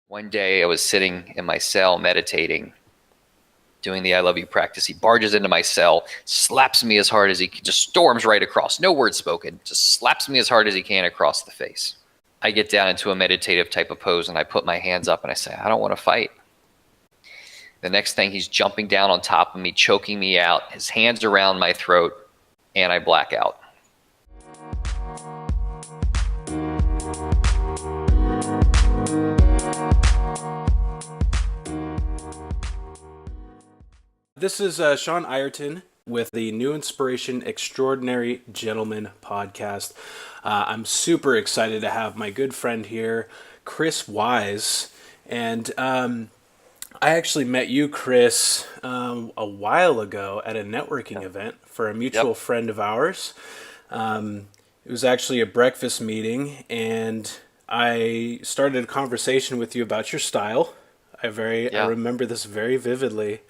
One day I was sitting in my cell meditating, doing the I love you practice. He barges into my cell, slaps me as hard as he can, just storms right across. No words spoken, just slaps me as hard as he can across the face. I get down into a meditative type of pose and I put my hands up and I say, I don't want to fight. The next thing, he's jumping down on top of me, choking me out, his hands around my throat, and I black out. This is Sean Ireton with the Nuinspiration Extraordinary Gentleman podcast. I'm super excited to have my good friend here, Chris Wise. And I actually met you, Chris, a while ago at a networking event for a mutual friend of ours. It was actually a breakfast meeting, and I started a conversation with you about your style. I remember this very vividly.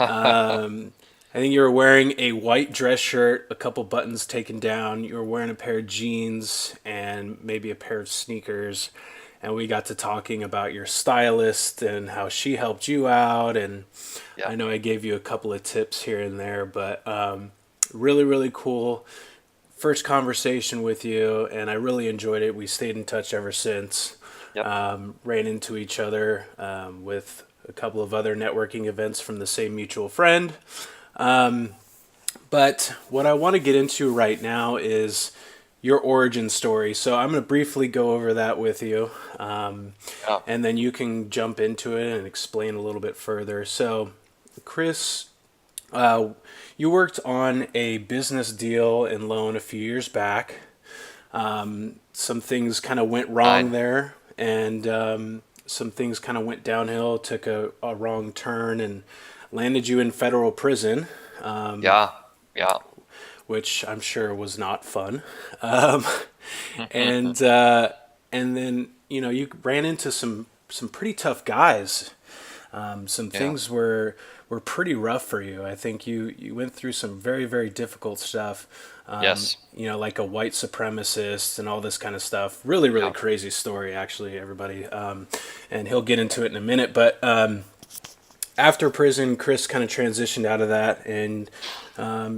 I think you were wearing a white dress shirt, a couple buttons taken down. You were wearing a pair of jeans and maybe a pair of sneakers. And we got to talking about your stylist and how she helped you out. And I know I gave you a couple of tips here and there, but really, really cool first conversation with you. And I really enjoyed it. We stayed in touch ever since. Ran into each other with a couple of other networking events from the same mutual friend. But what I want to get into right now is your origin story. So I'm going to briefly go over that with you. And then you can jump into it and explain a little bit further. So Chris, you worked on a business deal and loan a few years back. Some things kind of went wrong there, and some things kind of went downhill, took a wrong turn, and landed you in federal prison. Which I'm sure was not fun. And then you ran into some pretty tough guys. Things were pretty rough for you. I think you went through some very, very difficult stuff. Like a white supremacist and all this kind of stuff. Really, really crazy story, actually, everybody. And he'll get into it in a minute. But after prison, Chris kind of transitioned out of that, and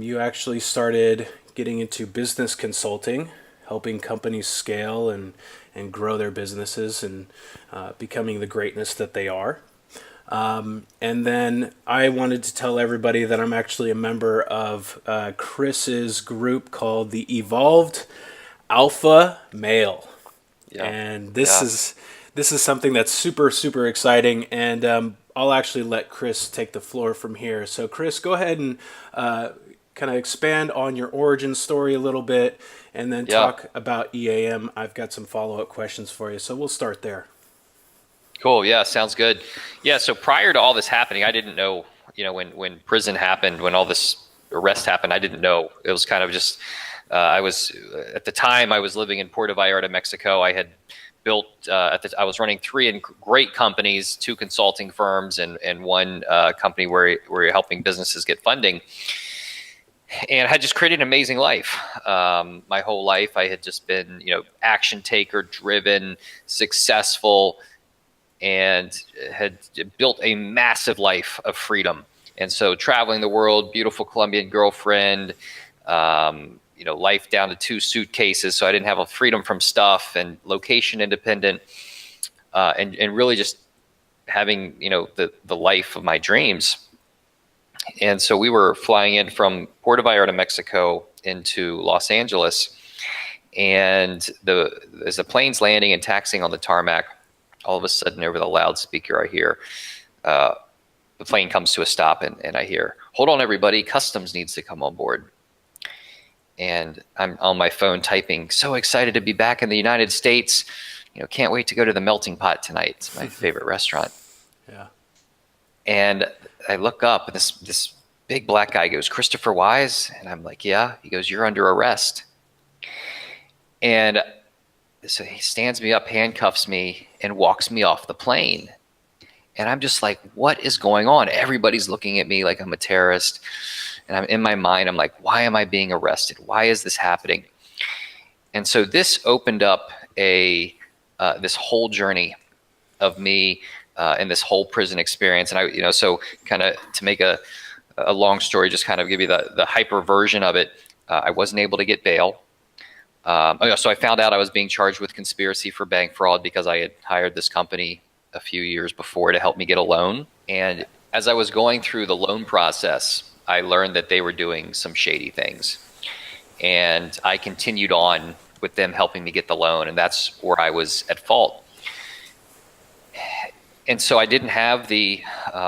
you actually started getting into business consulting, helping companies scale and grow their businesses and becoming the greatness that they are. And then I wanted to tell everybody that I'm actually a member of Chris's group called the Evolved Alpha Male. And this is something that's super, super exciting. And I'll actually let Chris take the floor from here. So Chris, go ahead and kind of expand on your origin story a little bit, and then talk about EAM. I've got some follow-up questions for you. So we'll start there. Cool. Yeah, sounds good. Yeah, so prior to all this happening, I didn't know, when prison happened, when all this arrest happened, I didn't know. It was kind of just, at the time I was living in Puerto Vallarta, Mexico. I had built, I was running 3 great companies, 2 consulting firms, and one company where you're helping businesses get funding. And I had just created an amazing life. My whole life, I had just been, action taker, driven, successful, and had built a massive life of freedom. And so traveling the world, beautiful Colombian girlfriend, life down to 2 suitcases. So I didn't have a freedom from stuff, and location independent, and really just having, the life of my dreams. And so we were flying in from Puerto Vallarta, Mexico into Los Angeles. And as the plane's landing and taxiing on the tarmac, all of a sudden, over the loudspeaker, I hear the plane comes to a stop, and I hear, "Hold on, everybody, customs needs to come on board." And I'm on my phone typing, "So excited to be back in the United States. Can't wait to go to the Melting Pot tonight. It's my favorite restaurant." Yeah. And I look up, and this big black guy goes, "Christopher Wise?" And I'm like, "Yeah." He goes, "You're under arrest." And so he stands me up, handcuffs me, and walks me off the plane. And I'm just like, what is going on? Everybody's looking at me like I'm a terrorist. And I'm in my mind, I'm like, why am I being arrested? Why is this happening? And so this opened up this whole journey of me in this whole prison experience. And so kind of to make a long story, just kind of give you the hyper version of it. I wasn't able to get bail. So I found out I was being charged with conspiracy for bank fraud because I had hired this company a few years before to help me get a loan. And as I was going through the loan process, I learned that they were doing some shady things. And I continued on with them helping me get the loan, and that's where I was at fault. And so I didn't have the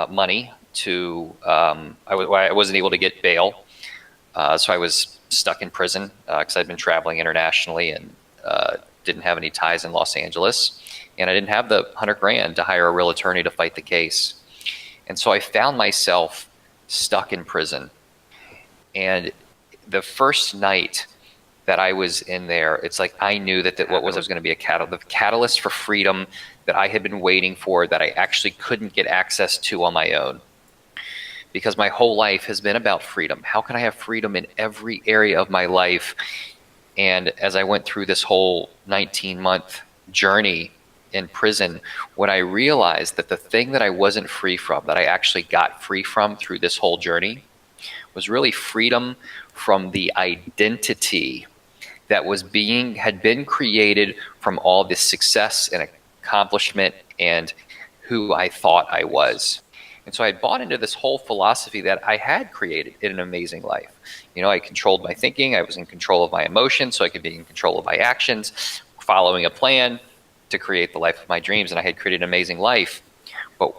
money to, I wasn't able to get bail. So I was stuck in prison because I'd been traveling internationally and didn't have any ties in Los Angeles. And I didn't have the $100,000 to hire a real attorney to fight the case. And so I found myself stuck in prison. And the first night that I was in there, it's like I knew that what was going to be the catalyst for freedom that I had been waiting for, that I actually couldn't get access to on my own. Because my whole life has been about freedom. How can I have freedom in every area of my life? And as I went through this whole 19-month journey in prison, when I realized that the thing that I wasn't free from, that I actually got free from through this whole journey, was really freedom from the identity that had been created from all this success and accomplishment and who I thought I was. And so I had bought into this whole philosophy that I had created an amazing life. I controlled my thinking. I was in control of my emotions, so I could be in control of my actions, following a plan to create the life of my dreams. And I had created an amazing life. But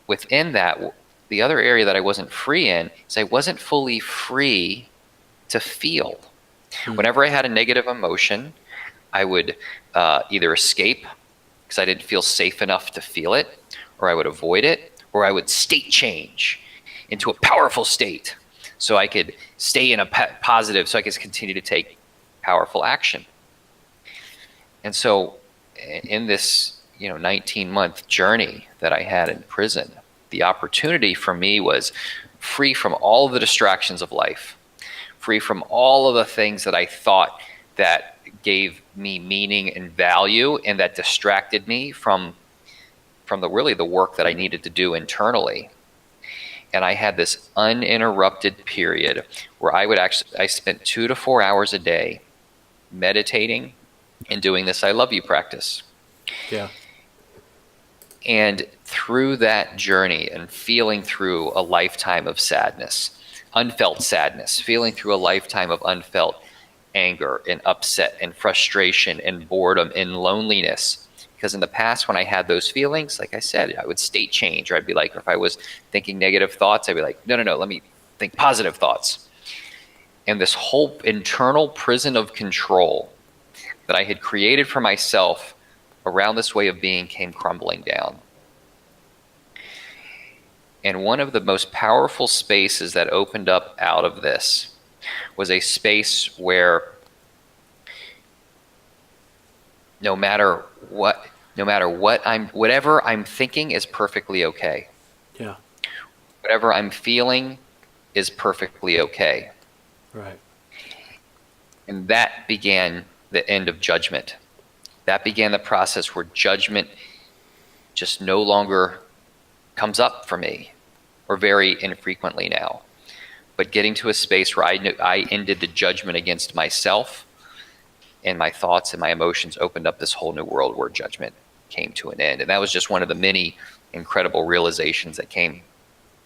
within that, the other area that I wasn't free in is I wasn't fully free to feel. Whenever I had a negative emotion, I would either escape because I didn't feel safe enough to feel it, or I would avoid it, or I would state change into a powerful state so I could stay in a positive, so I could continue to take powerful action. And so in this 19-month journey that I had in prison, the opportunity for me was free from all of the distractions of life, free from all of the things that I thought that gave me meaning and value and that distracted me from the work that I needed to do internally. And I had this uninterrupted period where I spent 2 to 4 hours a day meditating and doing this I love you practice. Yeah. And through that journey and feeling through a lifetime of sadness, unfelt sadness, feeling through a lifetime of unfelt anger and upset and frustration and boredom and loneliness. Because in the past, when I had those feelings, like I said, I would state change, or I'd be like, if I was thinking negative thoughts, I'd be like, no, let me think positive thoughts. And this whole internal prison of control that I had created for myself around this way of being came crumbling down. And one of the most powerful spaces that opened up out of this was a space where whatever I'm thinking is perfectly okay. Yeah. Whatever I'm feeling is perfectly okay. Right. And that began the end of judgment. That began the process where judgment just no longer comes up for me, or very infrequently now. But getting to a space where I ended the judgment against myself, and my thoughts and my emotions opened up this whole new world where judgment came to an end. And that was just one of the many incredible realizations that came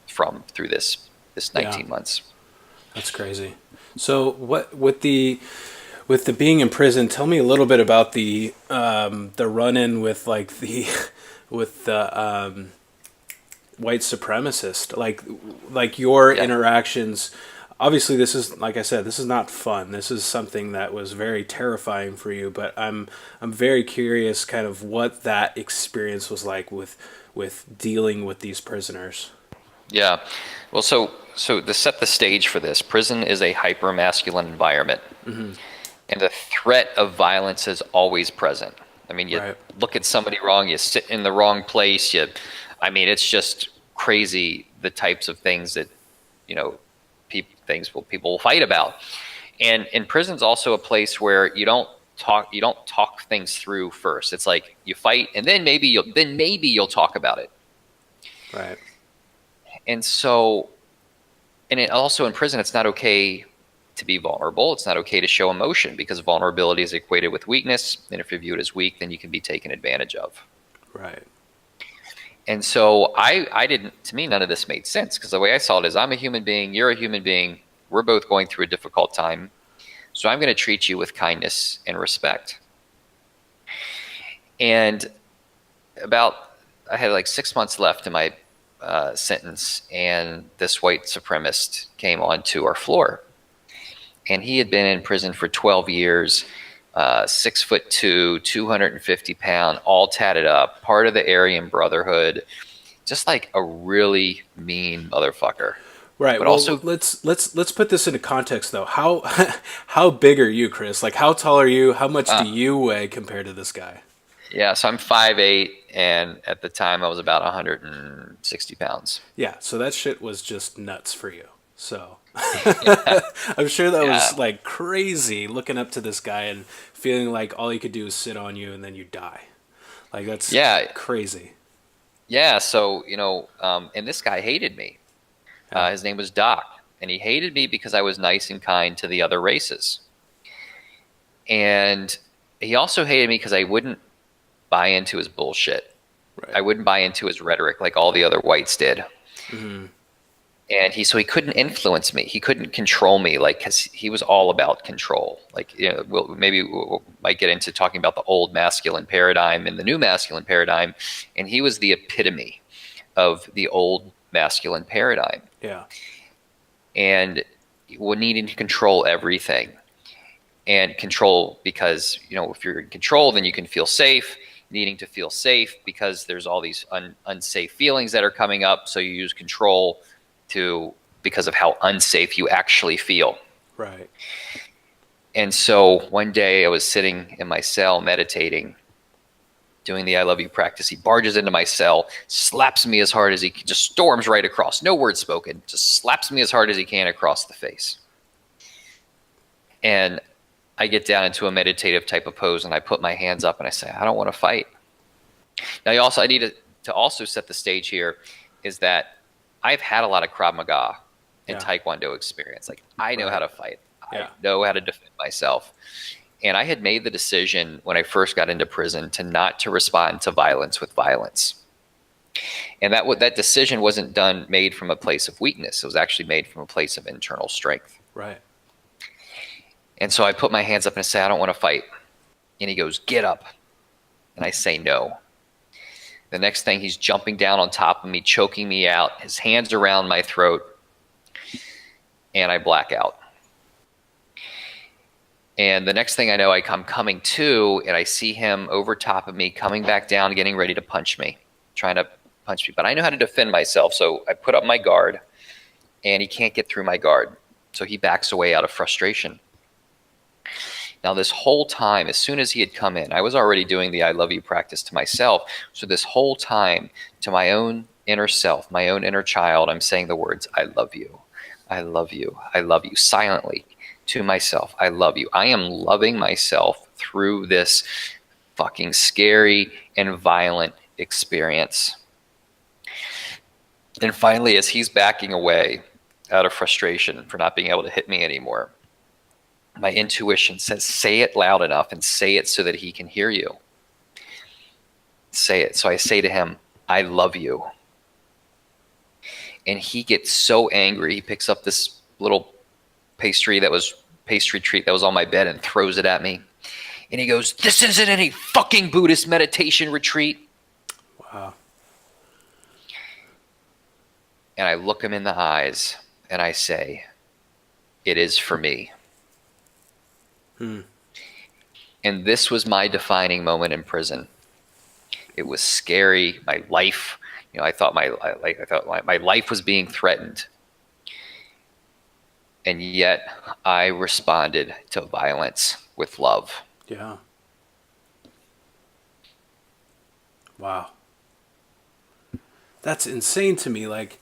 through this 19 months. That's crazy. So what with the being in prison, tell me a little bit about the run-in with the white supremacist, like your interactions. Obviously, this is, like I said, this is not fun. This is something that was very terrifying for you. But I'm very curious, kind of what that experience was like with dealing with these prisoners. Yeah, well, so to set the stage for this, prison is a hyper-masculine environment, and the threat of violence is always present. I mean, you look at somebody wrong, you sit in the wrong place. It's just crazy the types of things that people will fight about. And prison's also a place where you don't talk things through first. It's like you fight, and then maybe you'll talk about it. Right. And so, and it also in prison, it's not okay to be vulnerable. It's not okay to show emotion because vulnerability is equated with weakness. And if you're viewed as weak, then you can be taken advantage of. Right. And so I didn't, to me, none of this made sense because the way I saw it is I'm a human being, you're a human being, we're both going through a difficult time. So I'm going to treat you with kindness and respect. And I had like 6 months left in my sentence, and this white supremacist came onto our floor. And he had been in prison for 12 years, 6'2", 250 pound, all tatted up, part of the Aryan Brotherhood, just like a really mean motherfucker. Right. But Well, also, let's put this into context though. How how big are you, Chris? Like how tall are you? How much do you weigh compared to this guy? yeah, so I'm 5'8", and at the time I was about 160 pounds. Yeah, so that shit was just nuts for you. So Yeah, I'm sure that yeah, was like crazy looking up to this guy and feeling like all he could do is sit on you and then you die. Like that's yeah, crazy. yeah. So, and this guy hated me. Yeah. His name was Doc, and he hated me because I was nice and kind to the other races. And he also hated me because I wouldn't buy into his bullshit. Right. I wouldn't buy into his rhetoric like all the other whites did. Hmm. And he couldn't influence me. He couldn't control me, like, because he was all about control. Like, we might get into talking about the old masculine paradigm and the new masculine paradigm, and he was the epitome of the old masculine paradigm, Yeah. and needing to control everything. And control because, if you're in control, then you can feel safe. Needing to feel safe because there's all these unsafe feelings that are coming up, so you use control because of how unsafe you actually feel. Right. And so one day I was sitting in my cell meditating, doing the I love you practice. He barges into my cell, slaps me as hard as he can, just storms right across, no words spoken, just slaps me as hard as he can across the face. And I get down into a meditative type of pose, and I put my hands up and I say, I don't want to fight. Now, I need to also set the stage here is that I've had a lot of Krav Maga and Yeah. Taekwondo experience. Like, I know how Right. to fight. I Yeah. know how to defend myself. And I had made the decision when I first got into prison not to respond to violence with violence. And that decision wasn't made from a place of weakness. It was actually made from a place of internal strength. Right. And so I put my hands up and I say, I don't want to fight. And he goes, get up. And I say, no. The next thing, he's jumping down on top of me, choking me out, his hands around my throat, and I black out. And the next thing I know, I'm coming to, and I see him over top of me, coming back down, getting ready to punch me, trying to punch me. But I know how to defend myself, so I put up my guard, and he can't get through my guard. So he backs away out of frustration. Now, this whole time, as soon as he had come in, I was already doing the I love you practice to myself. So this whole time, to my own inner self, my own inner child, I'm saying the words, I love you. I love you. I love you. Silently to myself, I love you. I am loving myself through this fucking scary and violent experience. And finally, as he's backing away out of frustration for not being able to hit me anymore, my intuition says, say it loud enough and say it so that he can hear you. Say it. So I say to him, I love you. And he gets so angry. He picks up this little pastry treat that was on my bed and throws it at me. And he goes, this isn't any fucking Buddhist meditation retreat. Wow. And I look him in the eyes and I say, it is for me. And this was my defining moment in prison. It was scary. My life, I thought my life was being threatened. And yet I responded to violence with love. Yeah. Wow. That's insane to me. Like,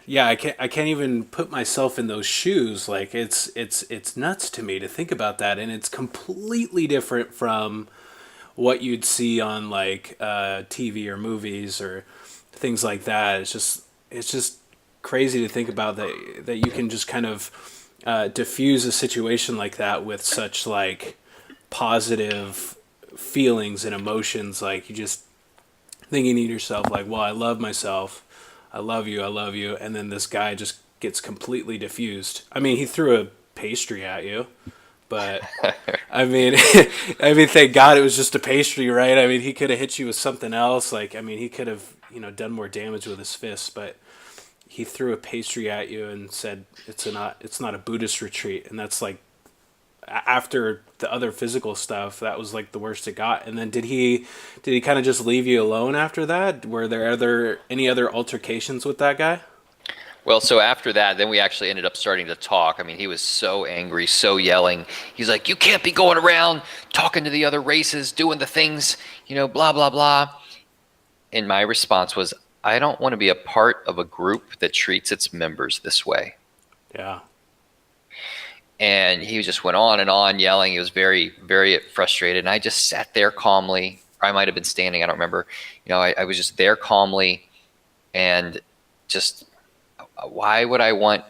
Yeah, I can't even put myself in those shoes. Like it's nuts to me to think about that, and it's completely different from what you'd see on like TV or movies or things like that. It's just crazy to think about that you can just kind of diffuse a situation like that with such like positive feelings and emotions. Like you just thinking to yourself like, well, I love myself, I love you, and then this guy just gets completely diffused. I mean, he threw a pastry at you, but I mean, I mean, thank God it was just a pastry, right? I mean, he could have hit you with something else. Like, I mean, he could have, done more damage with his fists, but he threw a pastry at you and said it's not a Buddhist retreat, and that's like after the other physical stuff, that was like the worst it got. And then did he kind of just leave you alone after that? Were there any other altercations with that guy? Well, so after that, then we actually ended up starting to talk. I mean, he was so angry, so yelling. He's like, "You can't be going around talking to the other races, doing the things, blah, blah, blah." And my response was, I don't want to be a part of a group that treats its members this way. Yeah. And he just went on yelling. He was very, very frustrated. And I just sat there calmly. Or I might have been standing, I don't remember. I was just there calmly and just, why would I want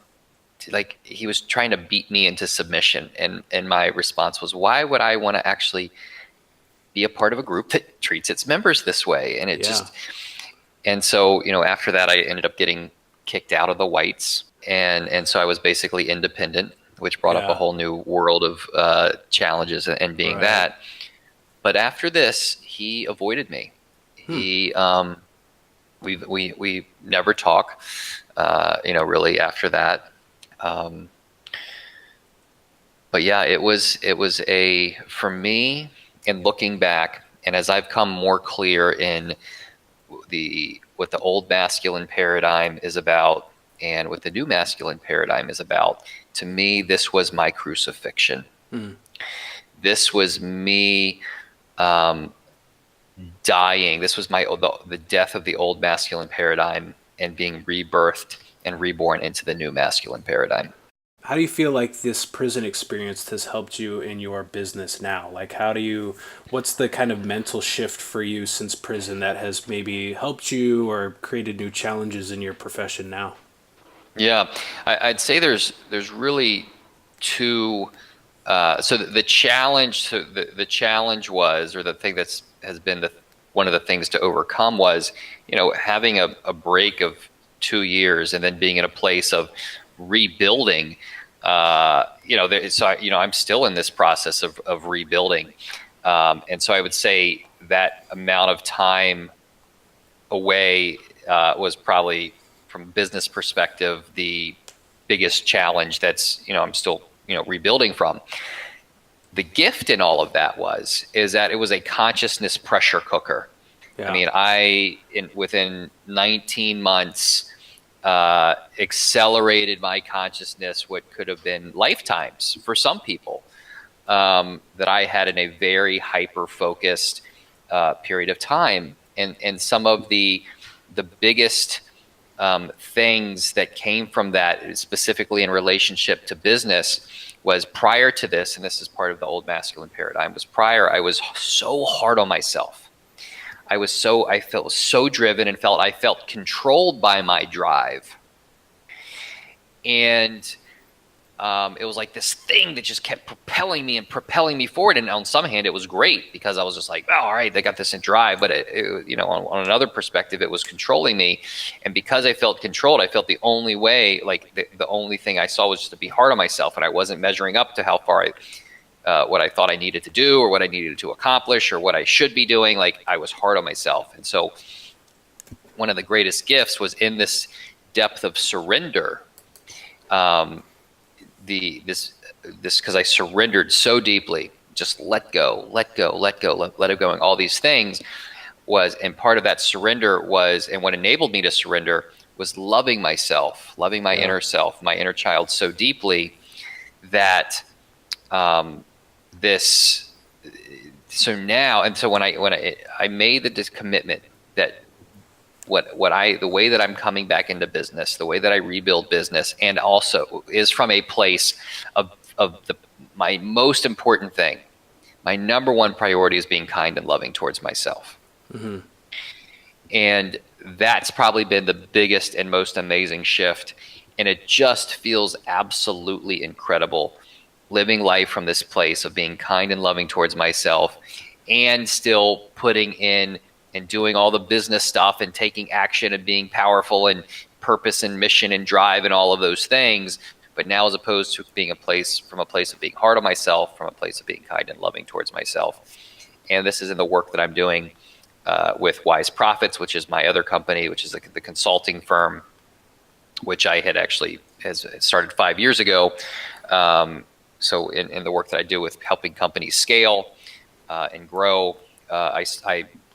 to, like, he was trying to beat me into submission. And my response was, why would I want to actually be a part of a group that treats its members this way? And it Yeah. just, and so, after that, I ended up getting kicked out of the whites. And so I was basically independent, which brought up a Yeah. whole new world of challenges and being Right. that. But after this, he avoided me. Hmm. He we never talk, really after that. Um, but yeah, it was a for me. And looking back, and as I've come more clear in what the old masculine paradigm is about and what the new masculine paradigm is about, to me, this was my crucifixion. Hmm. This was me um, dying. This was the death of the old masculine paradigm and being rebirthed and reborn into the new masculine paradigm. How do you feel like this prison experience has helped you in your business now? Like, what's the kind of mental shift for you since prison that has maybe helped you or created new challenges in your profession now? Yeah, I'd say there's really two. So the challenge, the challenge was, or the thing has been one of the things to overcome was, having a break of 2 years and then being in a place of rebuilding. I'm still in this process of rebuilding, and so I would say that amount of time away was probably, from a business perspective, the biggest challenge I'm still rebuilding from. The gift in all of that is that it was a consciousness pressure cooker. I Yeah. mean, within 19 months accelerated my consciousness what could have been lifetimes for some people, that I had in a very hyper focused period of time. And some of the biggest things that came from that, specifically in relationship to business, was prior to this, and this is part of the old masculine paradigm, I was so hard on myself. I felt so driven and I felt controlled by my drive. And it was like this thing that just kept propelling me forward. And on some hand, it was great because I was just like, oh, all right, they got this in drive. But on another perspective, it was controlling me. And because I felt controlled, I felt the only way, like the only thing I saw was just to be hard on myself. And I wasn't measuring up to how far what I thought I needed to do or what I needed to accomplish or what I should be doing. Like, I was hard on myself. And so one of the greatest gifts was in this depth of surrender. This because I surrendered so deeply, just let go, let it go, and all these things and part of that surrender and what enabled me to surrender was loving myself, loving my Yeah. inner self, my inner child so deeply that this. So now, and so when I made this commitment that the way that I'm coming back into business, the way that I rebuild business, and also is from a place of my most important thing. My number one priority is being kind and loving towards myself. Mm-hmm. And that's probably been the biggest and most amazing shift. And it just feels absolutely incredible living life from this place of being kind and loving towards myself, and still putting in and doing all the business stuff and taking action and being powerful and purpose and mission and drive and all of those things. But now, as opposed to being from a place of being hard on myself, from a place of being kind and loving towards myself. And this is in the work that I'm doing with Wise Profits, which is my other company, which is the consulting firm, which I had actually has started 5 years ago. So in the work that I do with helping companies scale and grow, I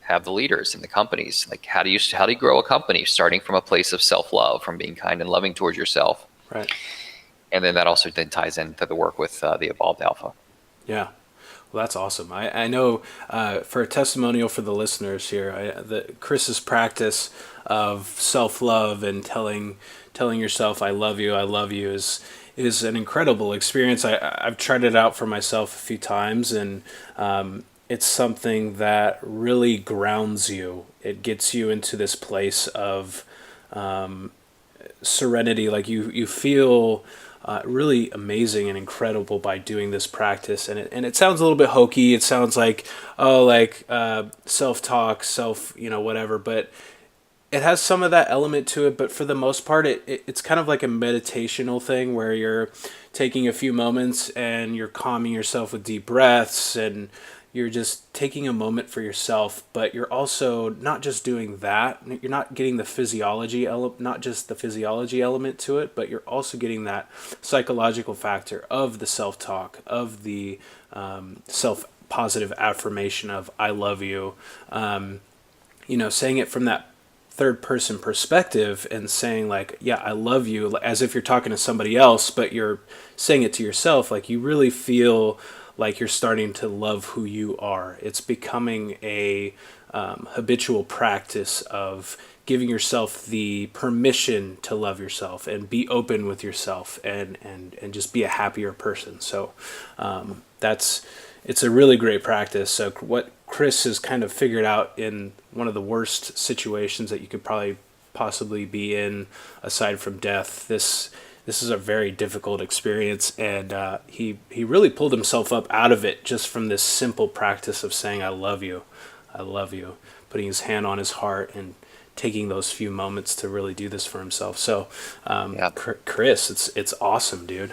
have the leaders in the companies. Like, how do you grow a company starting from a place of self-love, from being kind and loving towards yourself? Right. And then that also then ties into the work with the Evolved Alpha. Yeah. Well, that's awesome. I know for a testimonial for the listeners here, Chris's practice of self-love and telling yourself I love you is an incredible experience. I've tried it out for myself a few times, and it's something that really grounds you. It gets you into this place of serenity. Like you feel really amazing and incredible by doing this practice. And it sounds a little bit hokey. It sounds like, self-talk, whatever. But it has some of that element to it. But for the most part, it's kind of like a meditational thing where you're taking a few moments and you're calming yourself with deep breaths, and you're just taking a moment for yourself. But you're also not just doing that. You're not getting the physiology not just the physiology element to it, but you're also getting that psychological factor of the self-talk, of the self-positive affirmation of I love you. Saying it from that third person perspective and saying like, yeah, I love you, as if you're talking to somebody else, but you're saying it to yourself. Like, you really feel like you're starting to love who you are. It's becoming a habitual practice of giving yourself the permission to love yourself and be open with yourself and just be a happier person. So it's a really great practice. So what Chris has kind of figured out in one of the worst situations that you could possibly be in, aside from death, this is a very difficult experience, and he really pulled himself up out of it just from this simple practice of saying I love you, putting his hand on his heart and taking those few moments to really do this for himself. So Chris, it's awesome, dude.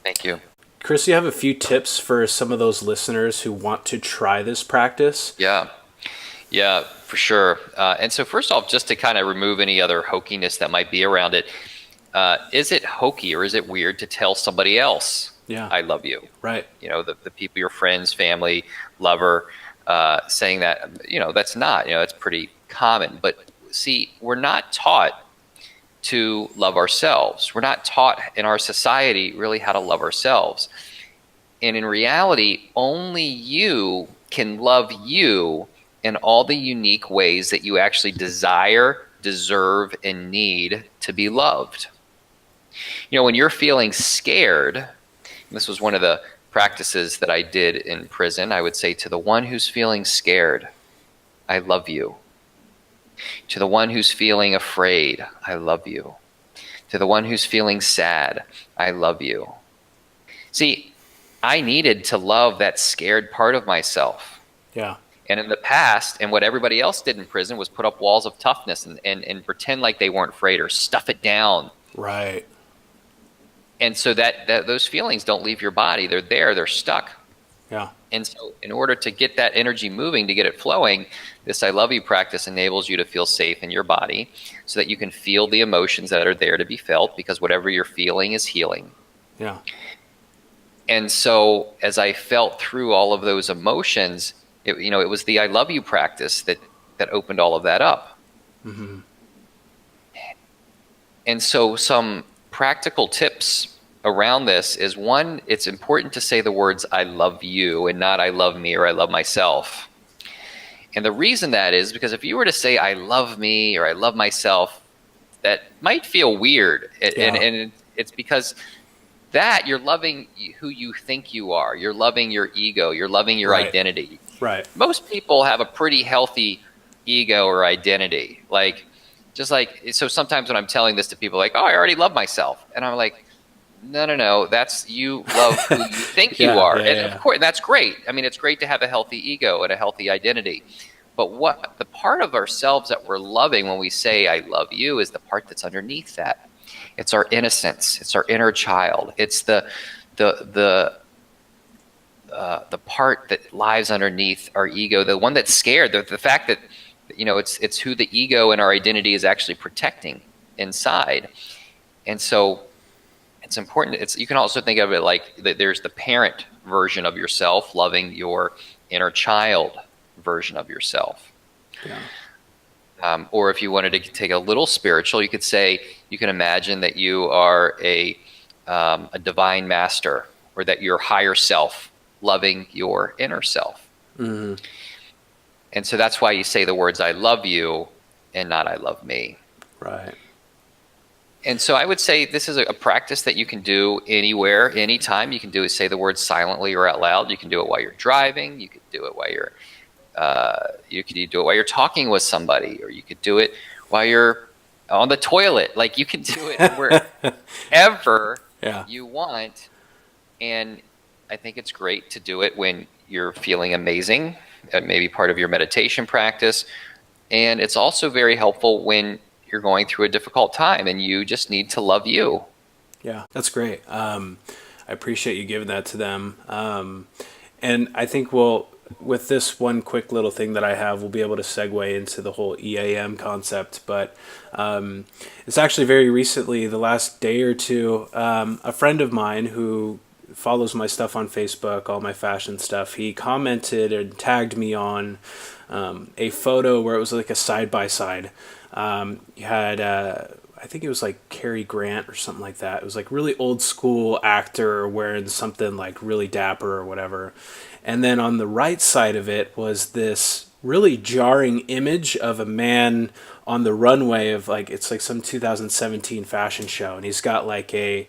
Thank you. Chris, you have a few tips for some of those listeners who want to try this practice? Yeah, for sure. And so first off, just to kind of remove any other hokiness that might be around it, is it hokey or is it weird to tell somebody else, I love you? Right. The people, your friends, family, lover, saying that, that's not, it's pretty common. But see, we're not taught to love ourselves. We're not taught in our society really how to love ourselves. And in reality, only you can love you in all the unique ways that you actually desire, deserve, and need to be loved. When you're feeling scared, this was one of the practices that I did in prison, I would say to the one who's feeling scared, I love you. To the one who's feeling afraid, I love you. To the one who's feeling sad, I love you. See, I needed to love that scared part of myself. Yeah. And in the past, and what everybody else did in prison was put up walls of toughness and pretend like they weren't afraid or stuff it down. Right. And so that those feelings don't leave your body. They're there. They're stuck. Yeah. And so in order to get that energy moving, to get it flowing, this I love you practice enables you to feel safe in your body so that you can feel the emotions that are there to be felt, because whatever you're feeling is healing. Yeah. And so as I felt through all of those emotions, it was the I love you practice that opened all of that up. Mm-hmm. And so some practical tips around this is, one, it's important to say the words I love you and not I love me or I love myself. And the reason that is because if you were to say, I love me or I love myself, that might feel weird. Yeah. And it's because that you're loving who you think you are. You're loving your ego. You're loving your Right. identity. Right. Most people have a pretty healthy ego or identity. So sometimes when I'm telling this to people, like, oh, I already love myself. And I'm like, no, that's you love who you think you Yeah. are. Yeah. And Yeah. of course, that's great. I mean, it's great to have a healthy ego and a healthy identity. But what the part of ourselves that we're loving when we say, I love you, is the part that's underneath that. It's our innocence. It's our inner child. It's the part that lies underneath our ego, the one that's scared, the fact that it's who the ego and our identity is actually protecting inside. And so it's important. You can also think of it like there's the parent version of yourself loving your inner child version of yourself. Yeah. Or if you wanted to take a little spiritual, you could say, you can imagine that you are a divine master, or that your higher self loving your inner self. Mm-hmm. And so that's why you say the words, I love you, and not I love me. Right. And so I would say this is a practice that you can do anywhere, anytime. You can say the words silently or out loud. You can do it while you're driving. You could do it while you could do it while you're talking with somebody, or you could do it while you're on the toilet. Like, you can do it wherever Yeah. you want. And I think it's great to do it when you're feeling amazing. Maybe part of your meditation practice. And it's also very helpful when you're going through a difficult time and you just need to love you. Yeah, that's great. I appreciate you giving that to them. And I think with this one quick little thing that I have, we'll be able to segue into the whole EAM concept. But it's actually very recently, the last day or two, a friend of mine who follows my stuff on Facebook, all my fashion stuff, he commented and tagged me on a photo where it was like a side-by-side. You had, I think it was like Cary Grant or something like that. It was like really old school actor wearing something like really dapper or whatever. And then on the right side of it was this really jarring image of a man on the runway of like, it's like some 2017 fashion show. And he's got like he's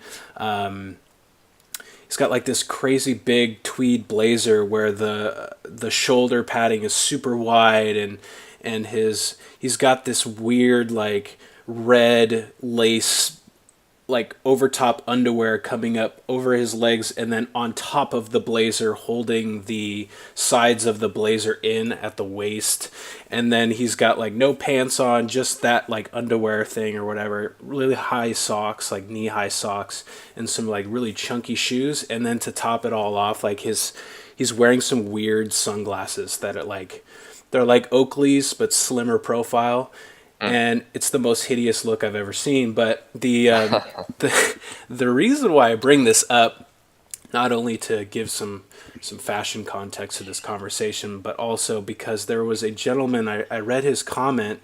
got like this crazy big tweed blazer where the shoulder padding is super wide, and he's got this weird like red lace like over top underwear coming up over his legs, and then on top of the blazer holding the sides of the blazer in at the waist, and then he's got like no pants on, just that like underwear thing or whatever, really high socks, like knee high socks, and some like really chunky shoes. And then to top it all off, like he's wearing some weird sunglasses that are like, they're like Oakley's but slimmer profile. And it's the most hideous look I've ever seen. But the reason why I bring this up, not only to give some fashion context to this conversation, but also because there was a gentleman, I read his comment,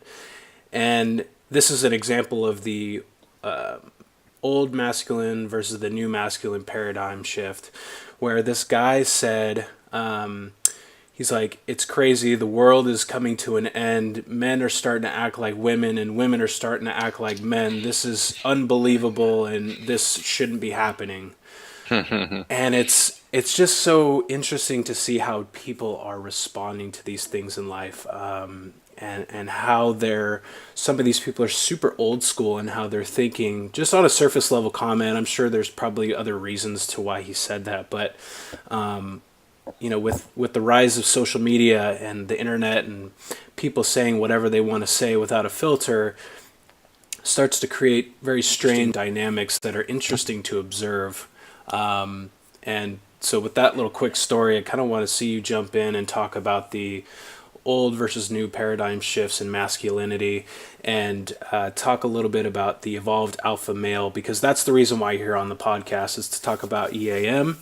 and this is an example of the old masculine versus the new masculine paradigm shift, where this guy said, he's like, it's crazy. The world is coming to an end. Men are starting to act like women, and women are starting to act like men. This is unbelievable, and this shouldn't be happening. And it's just so interesting to see how people are responding to these things in life, and how some of these people are super old school, and how they're thinking just on a surface level comment. I'm sure there's probably other reasons to why he said that, but with the rise of social media and the internet and people saying whatever they want to say without a filter, starts to create very strange dynamics that are interesting to observe. And so with that little quick story, I kind of want to see you jump in and talk about the old versus new paradigm shifts in masculinity, and talk a little bit about the evolved alpha male, because that's the reason why you're here on the podcast, is to talk about EAM.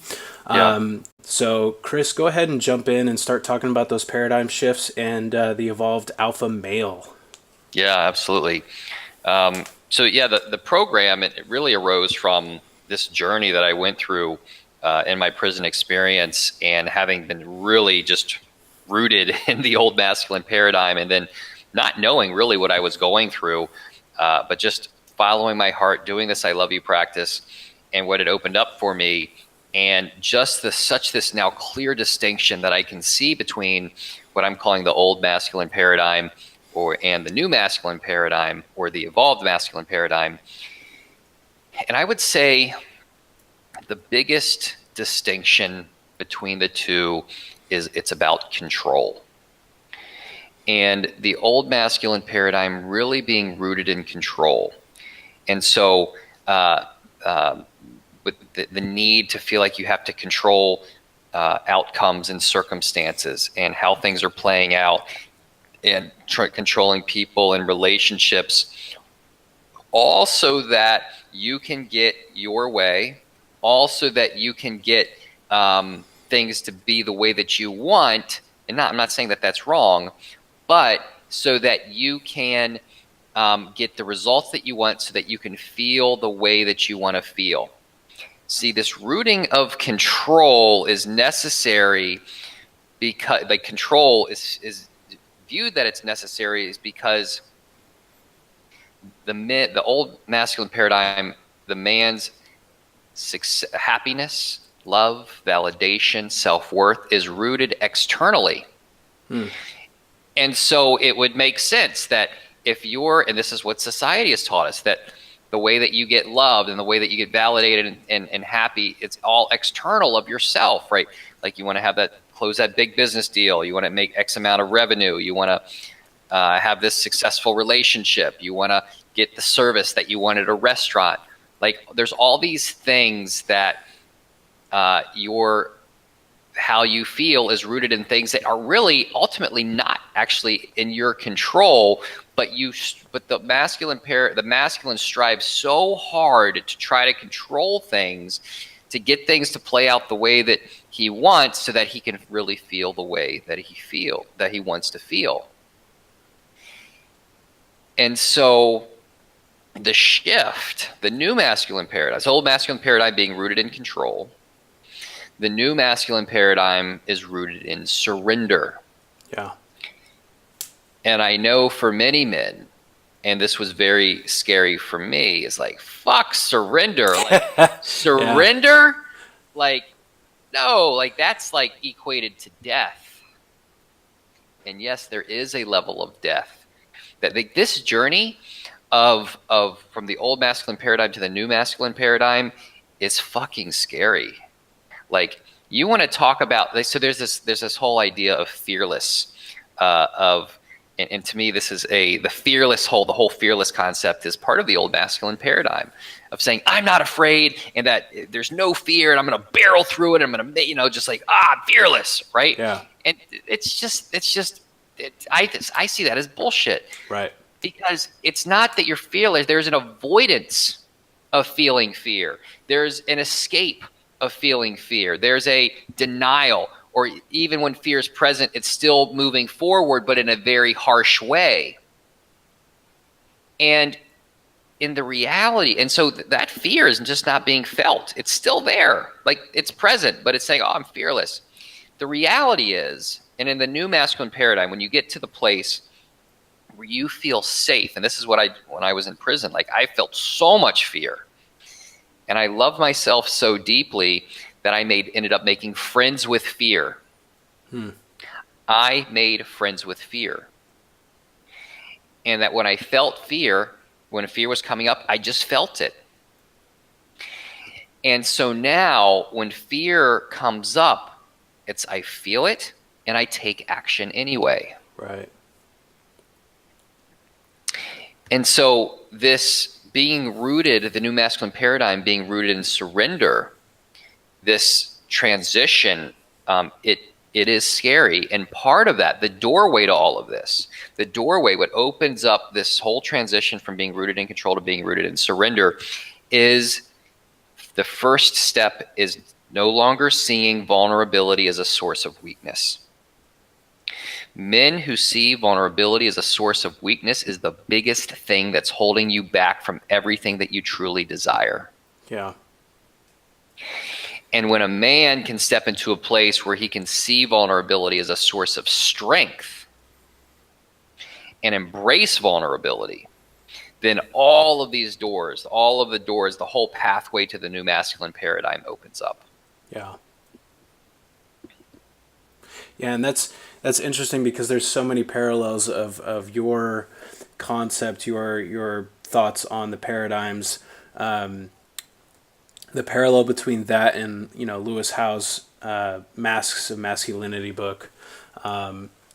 Yeah. So Chris, go ahead and jump in and start talking about those paradigm shifts and the evolved alpha male. Yeah, absolutely. The program, it really arose from this journey that I went through in my prison experience, and having been really just rooted in the old masculine paradigm, and then not knowing really what I was going through, but just following my heart, doing this I love you practice, and what it opened up for me, and just this now clear distinction that I can see between what I'm calling the old masculine paradigm and the new masculine paradigm, or the evolved masculine paradigm. And I would say the biggest distinction between the two is it's about control. And the old masculine paradigm really being rooted in control. And so with the need to feel like you have to control outcomes and circumstances and how things are playing out, and controlling people and relationships, all so that you can get your way, also that you can get things to be the way that you want. And I'm not saying that that's wrong, but so that you can get the results that you want, so that you can feel the way that you want to feel. See, this rooting of control is necessary because, like, control is viewed that it's necessary is because the old masculine paradigm, the man's happiness, love, validation, self-worth is rooted externally. And so it would make sense that if you're, and this is what society has taught us, that the way that you get loved and the way that you get validated and happy, it's all external of yourself, right? Like, you want to have that, close that big business deal. You want to make X amount of revenue. You want to have this successful relationship. You want to get the service that you want at a restaurant. Like, there's all these things that how you feel is rooted in things that are really ultimately not actually in your control, but the masculine strives so hard to try to control things, to get things to play out the way that he wants, so that he can really feel the way that he wants to feel. And so the shift, the new masculine paradigm, the old masculine paradigm being rooted in control, the new masculine paradigm is rooted in surrender. Yeah. And I know for many men, and this was very scary for me, is like, fuck surrender. Like, surrender? Yeah. Like, no, like, that's like equated to death. And yes, there is a level of death. That this journey of from the old masculine paradigm to the new masculine paradigm is fucking scary. Like, you want to talk about, so there's this whole idea of fearless, and to me, this is the whole fearless concept is part of the old masculine paradigm of saying, I'm not afraid, and that there's no fear, and I'm going to barrel through it. I'm going to, just like, I'm fearless, right? Yeah. And I see that as bullshit. Right. Because it's not that you're fearless. There's an avoidance of feeling fear. There's an escape of feeling fear. There's a denial, or even when fear is present, it's still moving forward, but in a very harsh way. And in the reality, and so that fear is just not being felt. It's still there. Like, it's present, but it's saying, oh, I'm fearless. The reality is, and in the new masculine paradigm, when you get to the place where you feel safe, and this is what when I was in prison, like, I felt so much fear. And I love myself so deeply that I ended up making friends with fear. I made friends with fear. And that when I felt fear, when fear was coming up, I just felt it. And so now when fear comes up, I feel it and I take action anyway. Right. And so this being rooted, the new masculine paradigm being rooted in surrender, this transition, it is scary. And part of that, the doorway to all of this, what opens up this whole transition from being rooted in control to being rooted in surrender, is the first step is no longer seeing vulnerability as a source of weakness. Men who see vulnerability as a source of weakness is the biggest thing that's holding you back from everything that you truly desire. Yeah. And when a man can step into a place where he can see vulnerability as a source of strength and embrace vulnerability, then all of these doors, all of the doors, the whole pathway to the new masculine paradigm opens up. Yeah. Yeah, and that's interesting because there's so many parallels of your concept, your thoughts on the paradigms, the parallel between that and Lewis Howe's Masks of Masculinity book.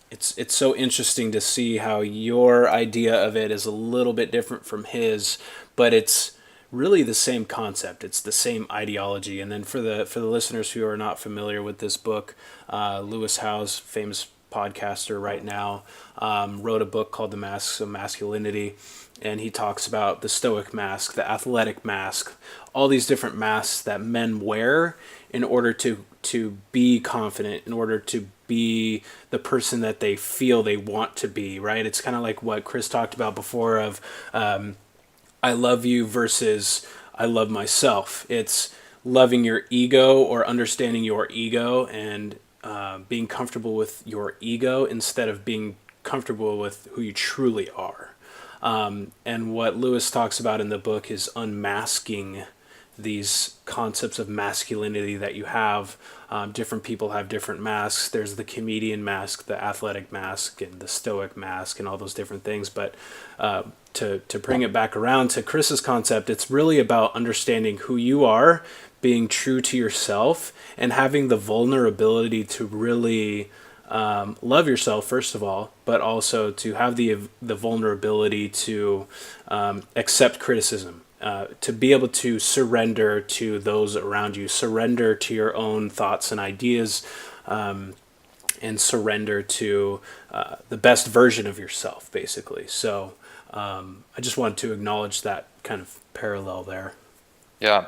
It's so interesting to see how your idea of it is a little bit different from his, but it's really the same concept. It's the same ideology. And then for the listeners who are not familiar with this book, Lewis Howe's famous podcaster right now wrote a book called The Masks of Masculinity, and he talks about the stoic mask, the athletic mask, all these different masks that men wear in order to be confident, in order to be the person that they feel they want to be, right? It's kind of like what Chris talked about before of I love you versus I love myself. It's loving your ego or understanding your ego and being comfortable with your ego instead of being comfortable with who you truly are. And what Lewis talks about in the book is unmasking these concepts of masculinity that you have. Different people have different masks. There's the comedian mask, the athletic mask, and the stoic mask, and all those different things. But to bring it back around to Chris's concept, it's really about understanding who you are, being true to yourself, and having the vulnerability to really love yourself first of all, but also to have the vulnerability to accept criticism, to be able to surrender to those around you, surrender to your own thoughts and ideas, and surrender to the best version of yourself, basically. So I just wanted to acknowledge that kind of parallel there. Yeah.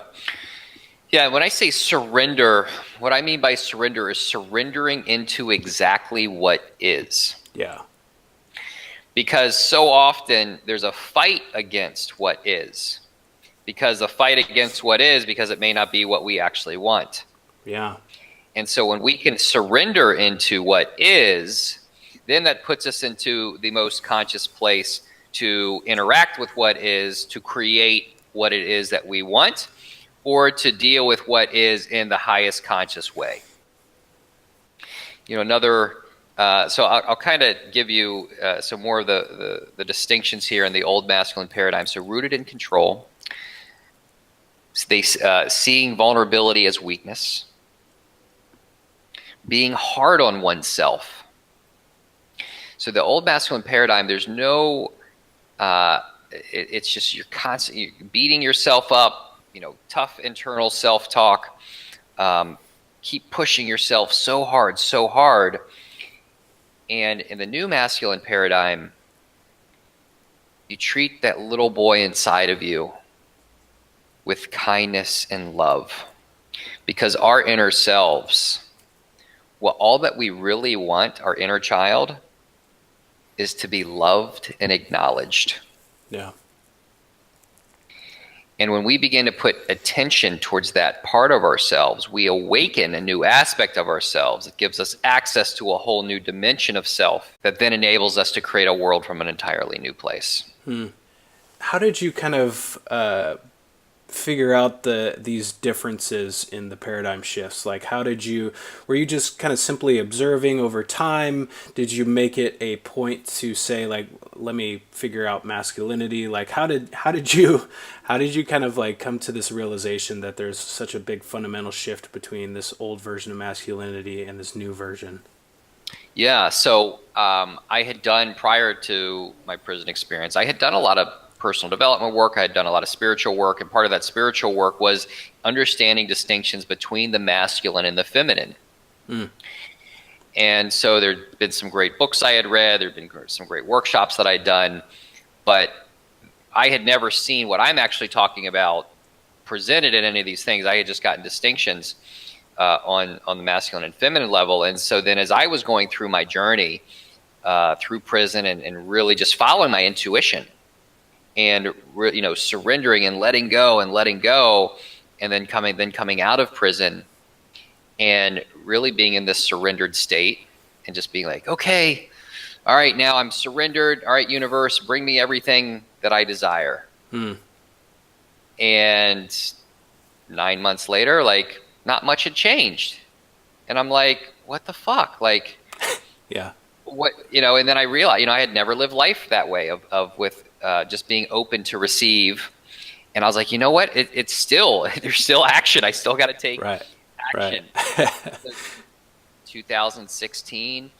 Yeah, when I say surrender, what I mean by surrender is surrendering into exactly what is. Yeah. Because so often there's a fight against what is. Because the fight against what is, because it may not be what we actually want. Yeah. And so when we can surrender into what is, then that puts us into the most conscious place to interact with what is, to create what it is that we want, or to deal with what is in the highest conscious way. So I'll kind of give you some more of the distinctions here in the old masculine paradigm. So rooted in control, seeing vulnerability as weakness, being hard on oneself. So the old masculine paradigm, there's no, it's just you're constantly beating yourself up, tough internal self-talk, keep pushing yourself so hard. And in the new masculine paradigm, you treat that little boy inside of you with kindness and love. Because our inner selves, all that we really want, our inner child, is to be loved and acknowledged. Yeah. And when we begin to put attention towards that part of ourselves, we awaken a new aspect of ourselves. It gives us access to a whole new dimension of self that then enables us to create a world from an entirely new place. How did you kind of figure out these differences in the paradigm shifts? Like, were you just kind of simply observing over time? Did you make it a point to say, like, let me figure out masculinity? Like, how did you kind of like come to this realization that there's such a big fundamental shift between this old version of masculinity and this new version? Yeah, so I had done, prior to my prison experience, I had done a lot of personal development work. I had done a lot of spiritual work, and part of that spiritual work was understanding distinctions between the masculine and the feminine. And so there'd been some great books I had read, there'd been some great workshops that I'd done, but I had never seen what I'm actually talking about presented in any of these things. I had just gotten distinctions on the masculine and feminine level. And so then as I was going through my journey through prison and really just following my intuition, and surrendering and letting go, and then coming out of prison, and really being in this surrendered state and just being like, okay, all right, now I'm surrendered. All right, universe, bring me everything that I desire. And 9 months later, like, not much had changed. And I'm like, what the fuck? Like, Yeah. what, and then I realized, I had never lived life that way of with just being open to receive. And I was like, you know what? It's still, there's still action. I still got to take action. Right. 2016,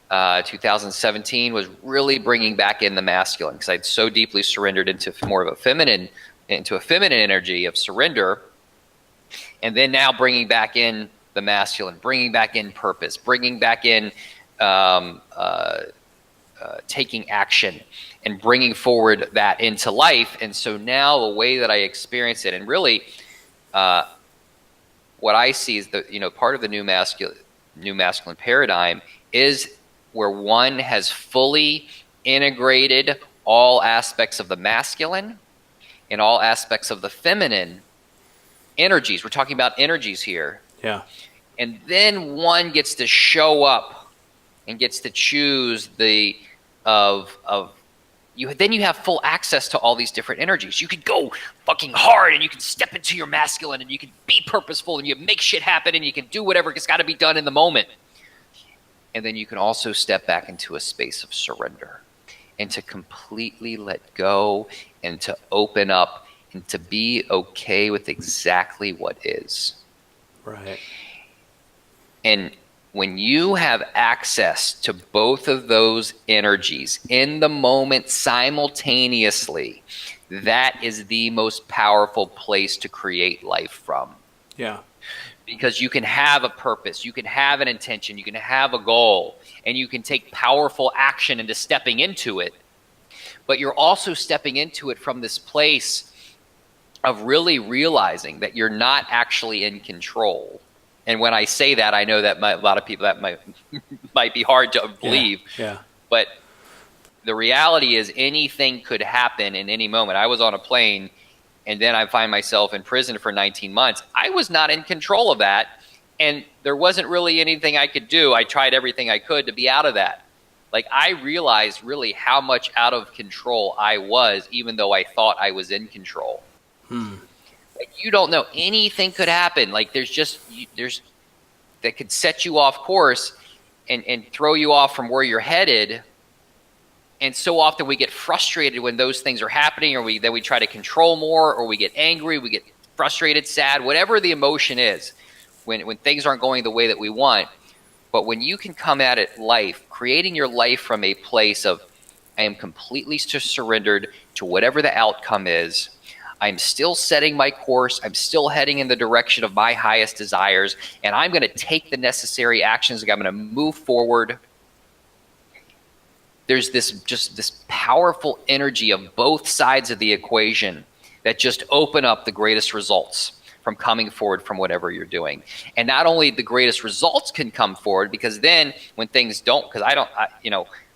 2017 was really bringing back in the masculine, because I'd so deeply surrendered into more of a feminine energy of surrender. And then now bringing back in the masculine, bringing back in purpose, bringing back in taking action and bringing forward that into life. And so now the way that I experience it, and really what I see is the part of the new masculine paradigm is where one has fully integrated all aspects of the masculine and all aspects of the feminine energies. We're talking about energies here. Yeah. And then one gets to show up and gets to choose then you have full access to all these different energies. You could go fucking hard, and you can step into your masculine, and you can be purposeful, and you make shit happen, and you can do whatever it's got to be done in the moment. And then you can also step back into a space of surrender and to completely let go and to open up and to be okay with exactly what is. Right. And when you have access to both of those energies in the moment simultaneously, that is the most powerful place to create life from. Yeah. Because you can have a purpose, you can have an intention, you can have a goal, and you can take powerful action into stepping into it. But you're also stepping into it from this place of really realizing that you're not actually in control. And when I say that, I know that a lot of people, that might be hard to believe. Yeah. But the reality is anything could happen in any moment. I was on a plane, and then I find myself in prison for 19 months. I was not in control of that, and there wasn't really anything I could do. I tried everything I could to be out of that. Like, I realized really how much out of control I was, even though I thought I was in control. Like, you don't know, anything could happen. Like, there's that could set you off course and throw you off from where you're headed. And so often we get frustrated when those things are happening, or then we try to control more, or we get angry, we get frustrated, sad, whatever the emotion is, when things aren't going the way that we want. But when you can come at it creating your life from a place of, I am completely surrendered to whatever the outcome is. I'm still setting my course. I'm still heading in the direction of my highest desires, and I'm going to take the necessary actions. I'm going to move forward. There's this powerful energy of both sides of the equation that just open up the greatest results from coming forward from whatever you're doing. And not only the greatest results can come forward, because then when things don't, because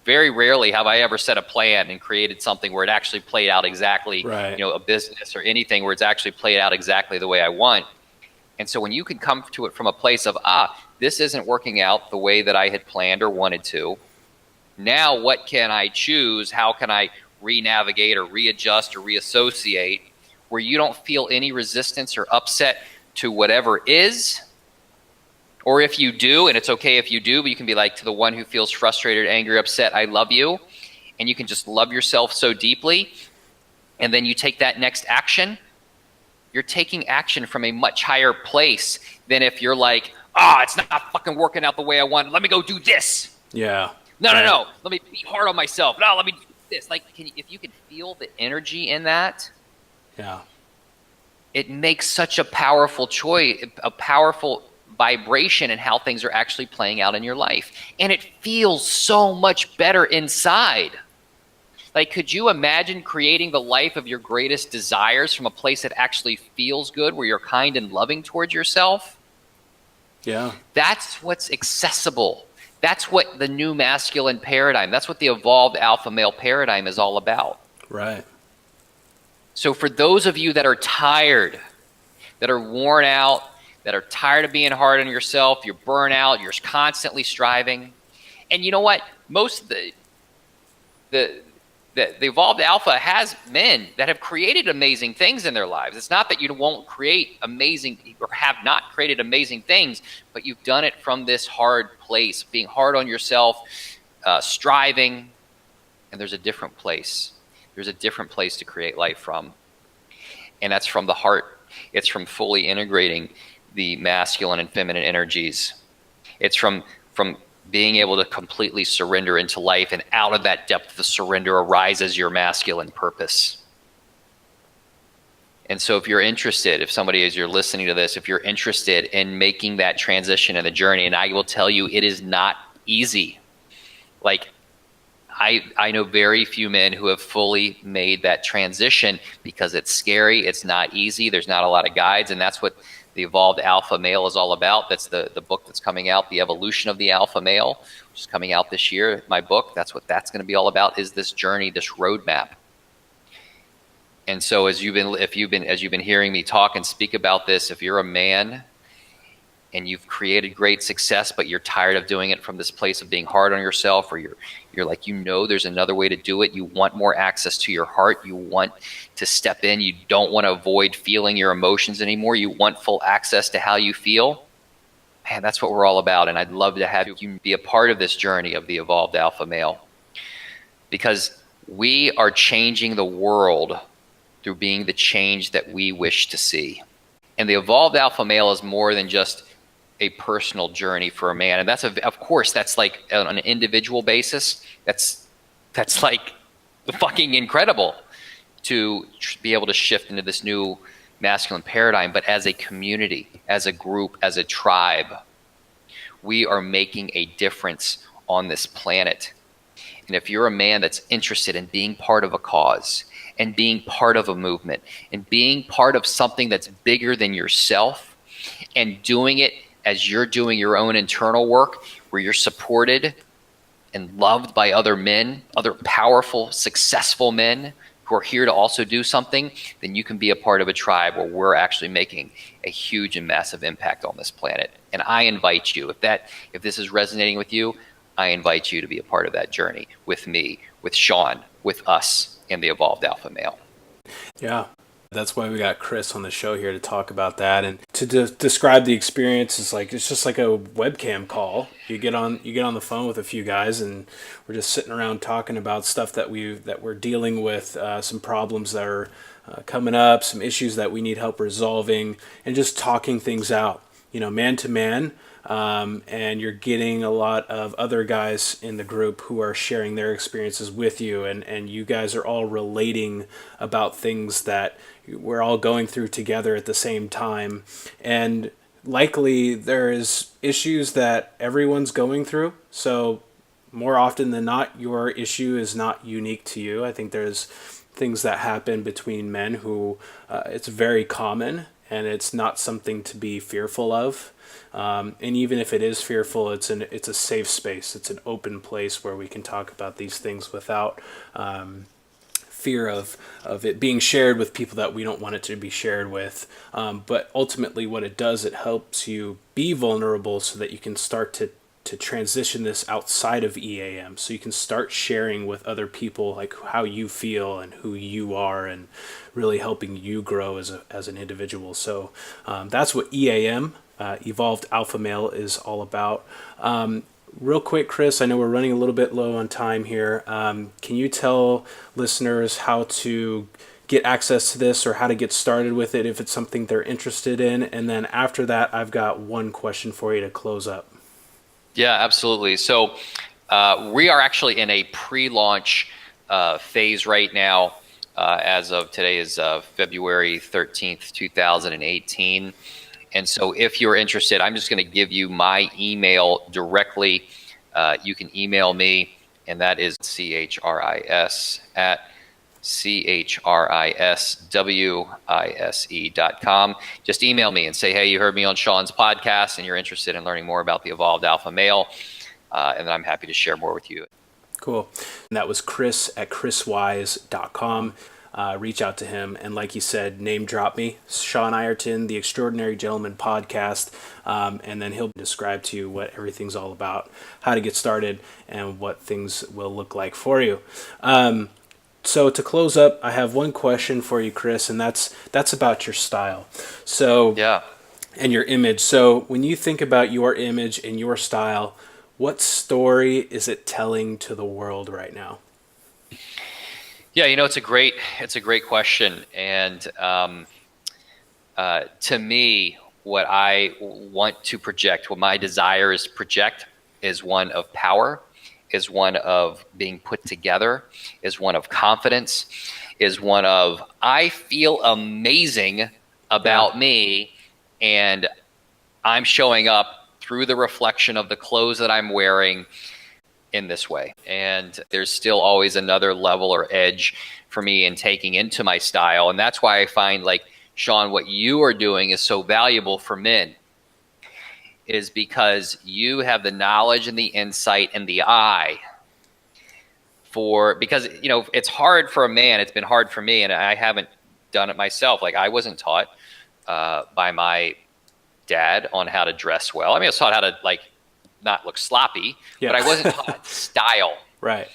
very rarely have I ever set a plan and created something where it actually played out exactly, right. A business or anything where it's actually played out exactly the way I want. And so when you can come to it from a place of, this isn't working out the way that I had planned or wanted to, now what can I choose? How can I re-navigate or readjust or reassociate, where you don't feel any resistance or upset to whatever is? Or if you do, and it's okay if you do, but you can be like, to the one who feels frustrated, angry, upset, I love you. And you can just love yourself so deeply. And then you take that next action. You're taking action from a much higher place than if you're like, it's not fucking working out the way I want. Let me go do this. Yeah. No. Let me be hard on myself. No, let me do this. Like, if you can feel the energy in that, yeah, it makes such a powerful choice, a powerful vibration in how things are actually playing out in your life. And it feels so much better inside. Like, could you imagine creating the life of your greatest desires from a place that actually feels good, where you're kind and loving towards yourself? Yeah. That's what's accessible. That's what the new masculine paradigm, that's what the evolved alpha male paradigm is all about. Right. So for those of you that are tired, that are worn out, that are tired of being hard on yourself. You're burnt out. You're constantly striving. And you know what? Most of the evolved alpha has men that have created amazing things in their lives. It's not that you won't create amazing or have not created amazing things, but you've done it from this hard place, being hard on yourself, striving. And there's a different place. There's a different place to create life from. And that's from the heart. It's from fully integrating the masculine and feminine energies. It's from being able to completely surrender into life, and out of that depth of surrender arises your masculine purpose. And so if you're interested, if somebody, as you're listening to this, if you're interested in making that transition in the journey, and I will tell you, it is not easy. Like, I know very few men who have fully made that transition because it's scary. It's not easy. There's not a lot of guides. And that's what the Evolved Alpha Male is all about. That's the book that's coming out, The Evolution of the Alpha Male, which is coming out this year. My book, that's what that's going to be all about, is this journey, this roadmap. And so as you've been hearing me talk and speak about this, if you're a man and you've created great success, but you're tired of doing it from this place of being hard on yourself, or you're like, there's another way to do it. You want more access to your heart. You want to step in. You don't want to avoid feeling your emotions anymore. You want full access to how you feel. Man, that's what we're all about. And I'd love to have you be a part of this journey of the Evolved Alpha Male, because we are changing the world through being the change that we wish to see. And the Evolved Alpha Male is more than just a personal journey for a man. And that's, of course, that's like on an individual basis. That's like fucking incredible to be able to shift into this new masculine paradigm. But as a community, as a group, as a tribe, we are making a difference on this planet. And if you're a man that's interested in being part of a cause and being part of a movement and being part of something that's bigger than yourself, and doing it as you're doing your own internal work, where you're supported and loved by other men, other powerful, successful men who are here to also do something, then you can be a part of a tribe where we're actually making a huge and massive impact on this planet. And I invite you, if this is resonating with you, I invite you to be a part of that journey with me, with Sean, with us in the Evolved Alpha Male. Yeah. That's why we got Chris on the show here to talk about that, and to describe the experience is like, it's just like a webcam call. You get on the phone with a few guys, and we're just sitting around talking about stuff that we're dealing with, some problems that are coming up, some issues that we need help resolving, and just talking things out, man to man. And you're getting a lot of other guys in the group who are sharing their experiences with you, and you guys are all relating about things that we're all going through together at the same time. And likely there is issues that everyone's going through. So more often than not, your issue is not unique to you. I think there's things that happen between men who it's very common, and it's not something to be fearful of. And even if it is fearful, it's a safe space. It's an open place where we can talk about these things without fear of it being shared with people that we don't want it to be shared with. But ultimately what it does, it helps you be vulnerable so that you can start to transition this outside of EAM. So you can start sharing with other people like how you feel and who you are, and really helping you grow as an individual. So that's what EAM, Evolved Alpha Male, is all about. Real quick, Chris, I know we're running a little bit low on time here. Can you tell listeners how to get access to this, or how to get started with it if it's something they're interested in? And then after that, I've got one question for you to close up. Yeah, absolutely. So we are actually in a pre-launch phase right now. As of today is February 13th, 2018. And so if you're interested, I'm just going to give you my email directly. You can email me, and that is chris@chriswise.com. Just email me and say, hey, you heard me on Sean's podcast and you're interested in learning more about the Evolved Alpha Male. And then I'm happy to share more with you. Cool. And that was chris@chriswise.com. reach out to him. And like you said, name drop me, Sean Ireton, the Extraordinary Gentleman podcast. And then he'll describe to you what everything's all about, how to get started, and what things will look like for you. So to close up, I have one question for you, Chris, and that's about your style. So Yeah. and your image. So when you think about your image and your style, what story is it telling to the world right now? Yeah, it's a great question. And to me, what I want to project, what my desire is to project, is one of power, is one of being put together, is one of confidence, is one of I feel amazing about me, and I'm showing up through the reflection of the clothes that I'm wearing in this way. And there's still always another level or edge for me in taking into my style. And that's why I find, like, Sean, what you are doing is so valuable for men, is because you have the knowledge and the insight and the eye because it's hard for a man. It's been hard for me, and I haven't done it myself. Like, I wasn't taught by my dad on how to dress well. I mean, I was taught how to, like, not look sloppy, but I wasn't taught style. Right.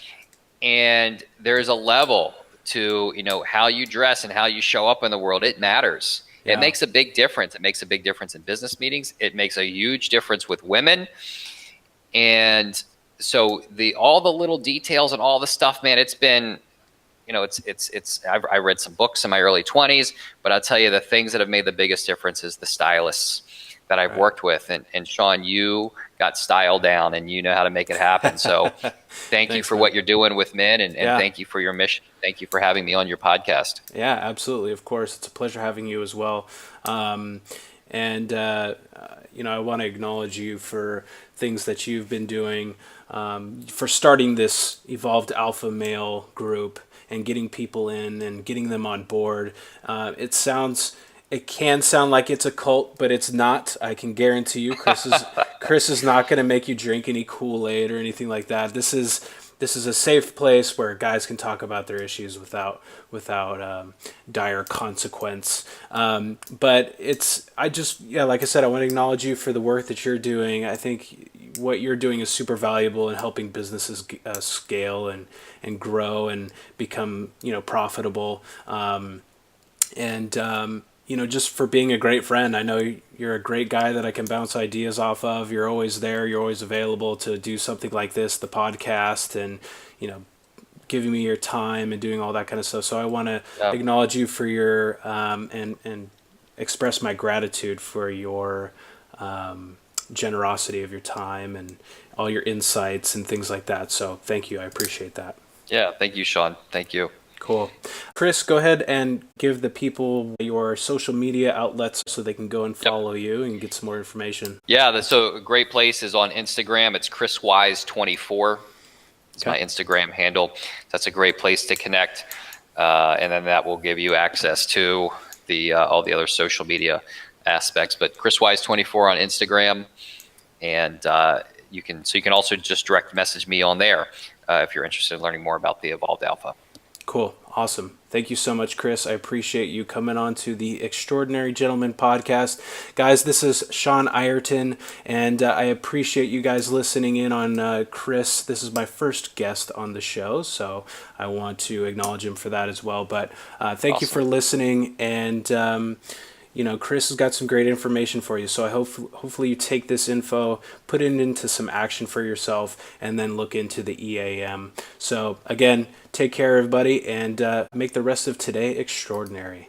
And there's a level to, how you dress and how you show up in the world. It matters. Yeah. It makes a big difference. It makes a big difference in business meetings. It makes a huge difference with women. And so all the little details and all the stuff, man, it's been, I read some books in my early 20s, but I'll tell you, the things that have made the biggest difference is the stylists that I've worked with. And Sean, you got style down, and you know how to make it happen. So thank you for what you're doing with men, and thank you for your mission. Thank you for having me on your podcast. Yeah, absolutely. Of course. It's a pleasure having you as well. I want to acknowledge you for things that you've been doing, for starting this Evolved Alpha Male group and getting people in and getting them on board. It can sound like it's a cult, but it's not. I can guarantee you, Chris is not going to make you drink any Kool-Aid or anything like that. This is a safe place where guys can talk about their issues without dire consequence. But like I said, I want to acknowledge you for the work that you're doing. I think what you're doing is super valuable in helping businesses scale and grow and become profitable. Just for being a great friend. I know you're a great guy that I can bounce ideas off of. You're always there. You're always available to do something like this, the podcast, and, giving me your time and doing all that kind of stuff. So I want to acknowledge you for your, and express my gratitude for your generosity of your time and all your insights and things like that. So thank you. I appreciate that. Yeah. Thank you, Sean. Thank you. Cool. Chris, go ahead and give the people your social media outlets so they can go and follow you and get some more information. Yeah, so a great place is on Instagram. It's ChrisWise24. It's my Instagram handle. That's a great place to connect. And then that will give you access to all the other social media aspects. But ChrisWise24 on Instagram. And you can also just direct message me on there if you're interested in learning more about the Evolved Alpha. Cool. Awesome. Thank you so much, Chris. I appreciate you coming on to the Extraordinary Gentleman podcast. Guys, this is Sean Ireton, and I appreciate you guys listening in on Chris. This is my first guest on the show, so I want to acknowledge him for that as well. But thank you for listening, and Chris has got some great information for you. So I hopefully you take this info, put it into some action for yourself, and then look into the EAM. So again, take care, everybody, and make the rest of today extraordinary.